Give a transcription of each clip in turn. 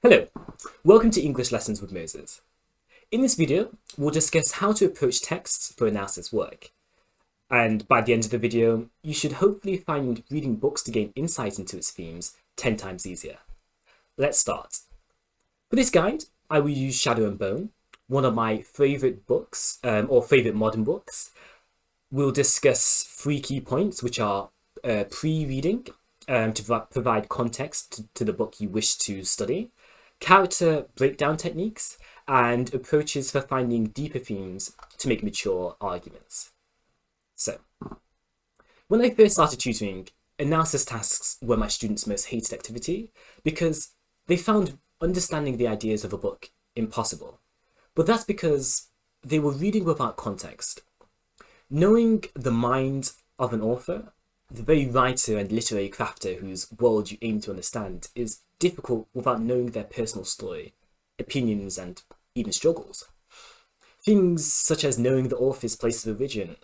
Hello, welcome to English Lessons with Moses. In this video, we'll discuss how to approach texts for analysis work. And by the end of the video, you should hopefully find reading books to gain insight into its themes 10 times easier. Let's start. For this guide, I will use Shadow and Bone, one of my favourite books, or favourite modern books. We'll discuss 3 key points, which are pre-reading, to provide context to the book you wish to study, character breakdown techniques, and approaches for finding deeper themes to make mature arguments. So, when I first started tutoring, analysis tasks were my students' most hated activity because they found understanding the ideas of a book impossible. But that's because they were reading without context. Knowing the mind of an author, the very writer and literary crafter whose world you aim to understand, is difficult without knowing their personal story, opinions, and even struggles. Things such as knowing the author's place of origin,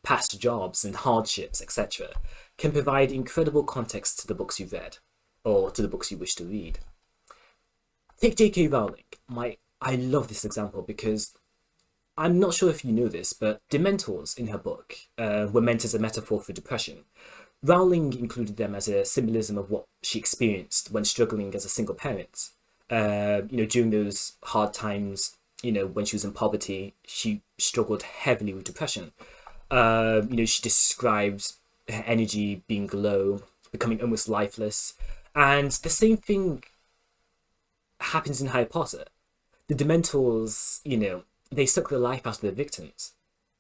past jobs and hardships, etc., can provide incredible context to the books you've read, or to the books you wish to read. Take J.K. Rowling. I love this example because I'm not sure if you know this, but Dementors in her book were meant as a metaphor for depression. Rowling included them as a symbolism of what she experienced when struggling as a single parent. During those hard times, when she was in poverty, she struggled heavily with depression. She describes her energy being low, becoming almost lifeless. And the same thing happens in Harry Potter. The Dementors, they suck the life out of their victims,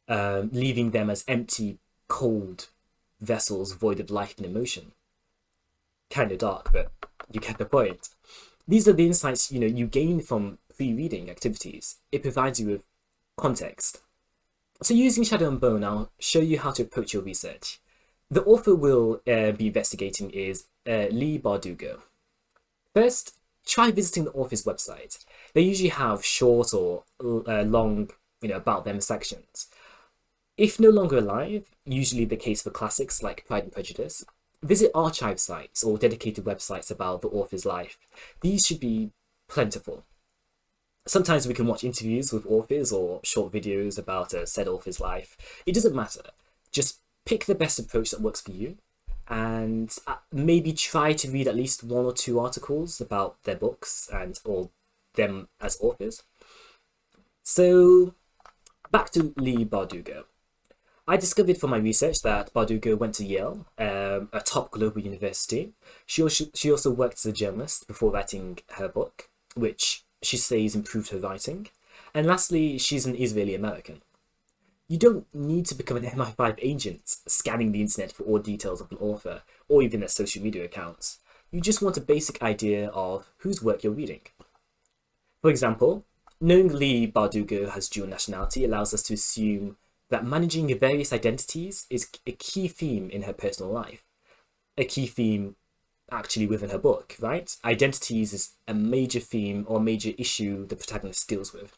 leaving them as empty, cold vessels void of life and emotion. Kind of dark, but you get the point. These are the insights you gain from pre-reading activities. It provides you with context. So using Shadow and Bone, I'll show you how to approach your research. The author we'll be investigating is Leigh Bardugo. First, try visiting the author's website. They usually have short or long, about them sections. If no longer alive, usually the case for classics like Pride and Prejudice, visit archive sites or dedicated websites about the author's life. These should be plentiful. Sometimes we can watch interviews with authors or short videos about a said author's life. It doesn't matter. Just pick the best approach that works for you, and maybe try to read at least 1 or 2 articles about their books or them as authors. So back to Leigh Bardugo. I discovered from my research that Bardugo went to Yale, a top global university. She also worked as a journalist before writing her book, which she says improved her writing. And lastly, she's an Israeli American. You don't need to become an MI5 agent scanning the internet for all details of an author, or even their social media accounts. You just want a basic idea of whose work you're reading. For example, knowing Leigh Bardugo has dual nationality allows us to assume that managing various identities is a key theme in her personal life. A key theme actually within her book, right? Identities is a major theme or major issue the protagonist deals with.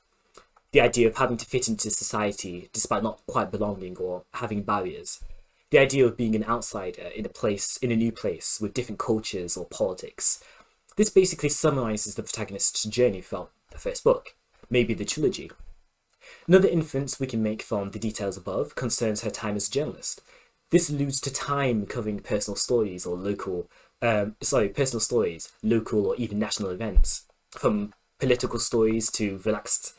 The idea of having to fit into society despite not quite belonging or having barriers. The idea of being an outsider in a new place with different cultures or politics. This basically summarizes the protagonist's journey throughout the first book, maybe the trilogy. Another inference we can make from the details above concerns her time as a journalist. This alludes to time covering personal stories, local or even national events, from political stories to relaxed,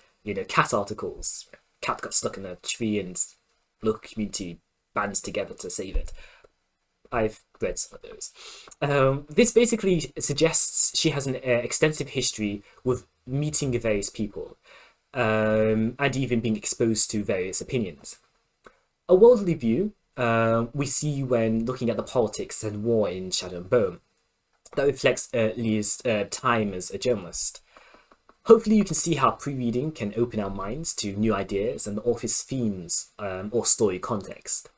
cat articles. Cat got stuck in a tree and local community bands together to save it. I've read some of those. This basically suggests she has an extensive history with meeting various people, and even being exposed to various opinions. A worldly view we see when looking at the politics and war in Shadow and Bone. That reflects Leigh's time as a journalist. Hopefully you can see how pre-reading can open our minds to new ideas and the author's themes or story context.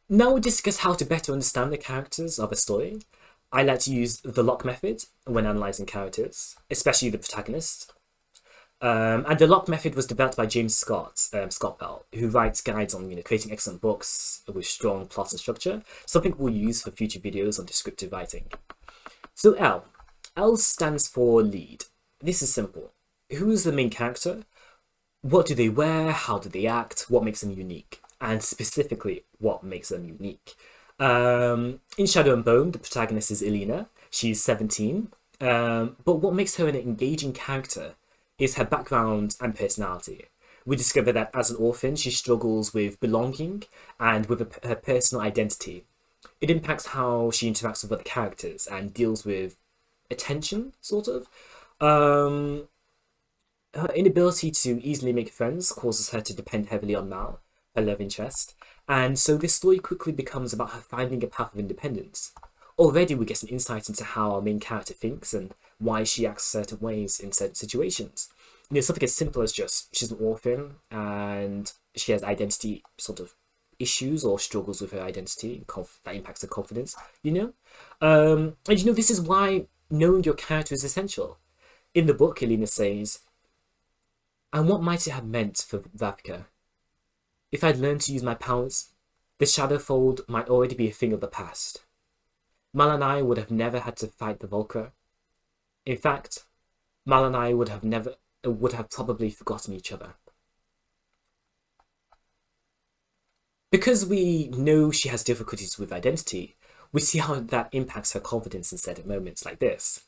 Now we'll discuss how to better understand the characters of a story. I like to use the lock method when analysing characters, especially the protagonist. And the lock method was developed by James Scott Bell, who writes guides on creating excellent books with strong plot and structure, something we'll use for future videos on descriptive writing. So L, L stands for lead. This is simple. Who is the main character? What do they wear? How do they act? What makes them unique? And specifically, what makes them unique? In Shadow and Bone, the protagonist is Elena. She's 17. But what makes her an engaging character is her background and personality. We discover that as an orphan, she struggles with belonging and with her personal identity. It impacts how she interacts with other characters and deals with attention, sort of. Um, Her inability to easily make friends causes her to depend heavily on Mal, her love interest, and so this story quickly becomes about her finding a path of independence. Already we get an insight into how our main character thinks and why she acts certain ways in certain situations. Something as simple as just she's an orphan and she has identity sort of issues or struggles with her identity that impacts her confidence, this is why knowing your character is essential. In the book, Elena says, "And what might it have meant for Vapika? If I'd learned to use my powers, the Shadowfold might already be a thing of the past. Mal and I would have never had to fight the Volker. In fact, Mal and I would have probably forgotten each other." Because we know she has difficulties with identity, we see how that impacts her confidence in certain moments like this.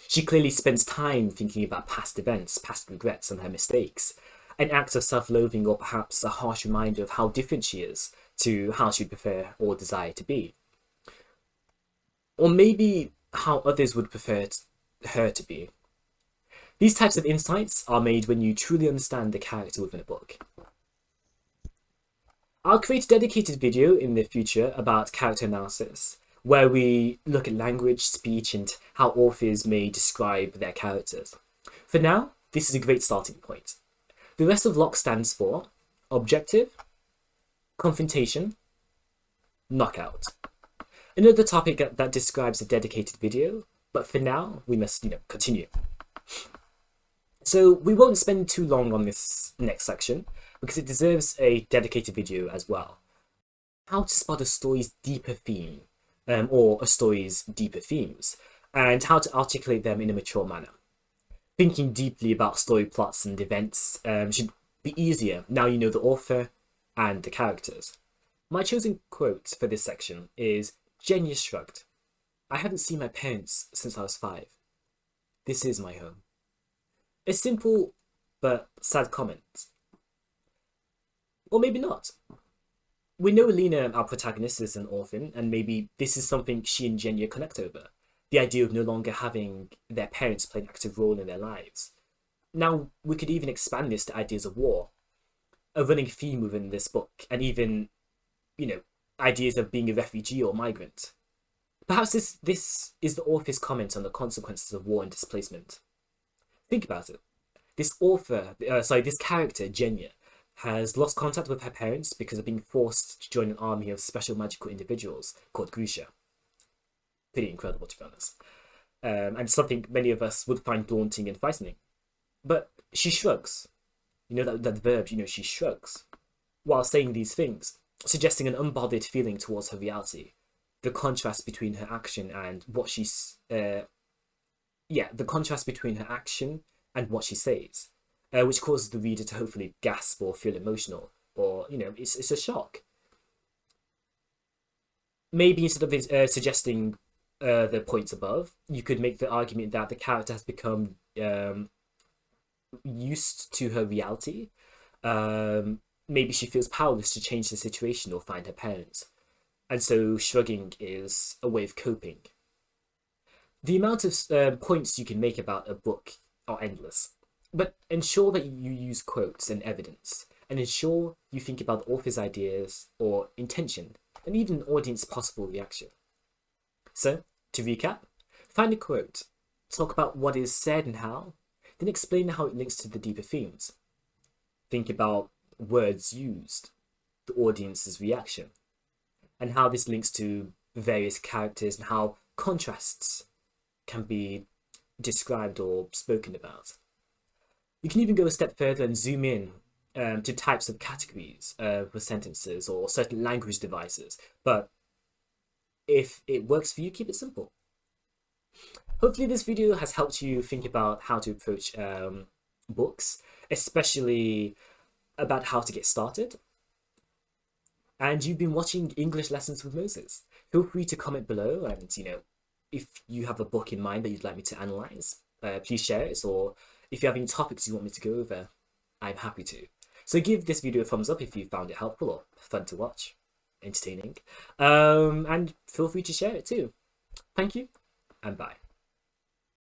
She clearly spends time thinking about past events, past regrets, and her mistakes, an act of self-loathing or perhaps a harsh reminder of how different she is to how she'd prefer or desire to be. Or maybe how others would prefer her to be. These types of insights are made when you truly understand the character within a book. I'll create a dedicated video in the future about character analysis, where we look at language, speech, and how authors may describe their characters. For now, this is a great starting point. The rest of LOCK stands for objective, confrontation, knockout. Another topic that describes a dedicated video, but for now, we must, continue. So we won't spend too long on this next section, because it deserves a dedicated video as well. How to spot a story's deeper theme, or a story's deeper themes, and how to articulate them in a mature manner. Thinking deeply about story plots and events should be easier now you know the author and the characters. My chosen quote for this section is "Genius shrugged. I haven't seen my parents since I was 5. This is my home." A simple but sad comment. Or maybe not. We know Alina, our protagonist, is an orphan, and maybe this is something she and Genya connect over. The idea of no longer having their parents play an active role in their lives. Now, we could even expand this to ideas of war, a running theme within this book, and even, ideas of being a refugee or migrant. Perhaps this is the author's comment on the consequences of war and displacement. Think about it. This character, Genya, has lost contact with her parents because of being forced to join an army of special magical individuals called Grusha. Pretty incredible, to be honest. And something many of us would find daunting and frightening. But she shrugs. That verb, she shrugs. While saying these things, suggesting an unbothered feeling towards her reality. The contrast between her action and what she's... the contrast between her action and what she says. Which causes the reader to hopefully gasp or feel emotional, or, it's a shock. Maybe instead of suggesting the points above, you could make the argument that the character has become used to her reality. Maybe she feels powerless to change the situation or find her parents, and so shrugging is a way of coping. The amount of points you can make about a book are endless. But ensure that you use quotes and evidence, and ensure you think about the author's ideas or intention, and even an audience's possible reaction. So, to recap, find a quote, talk about what is said and how, then explain how it links to the deeper themes. Think about words used, the audience's reaction, and how this links to various characters and how contrasts can be described or spoken about. You can even go a step further and zoom in to types of categories for sentences or certain language devices. But if it works for you, keep it simple. Hopefully this video has helped you think about how to approach books, especially about how to get started. And you've been watching English Lessons with Moses. Feel free to comment below, and if you have a book in mind that you'd like me to analyze, please share it, or if you have any topics you want me to go over, I'm happy to. So give this video a thumbs up if you found it helpful or fun to watch, entertaining, and feel free to share it too. Thank you, and bye.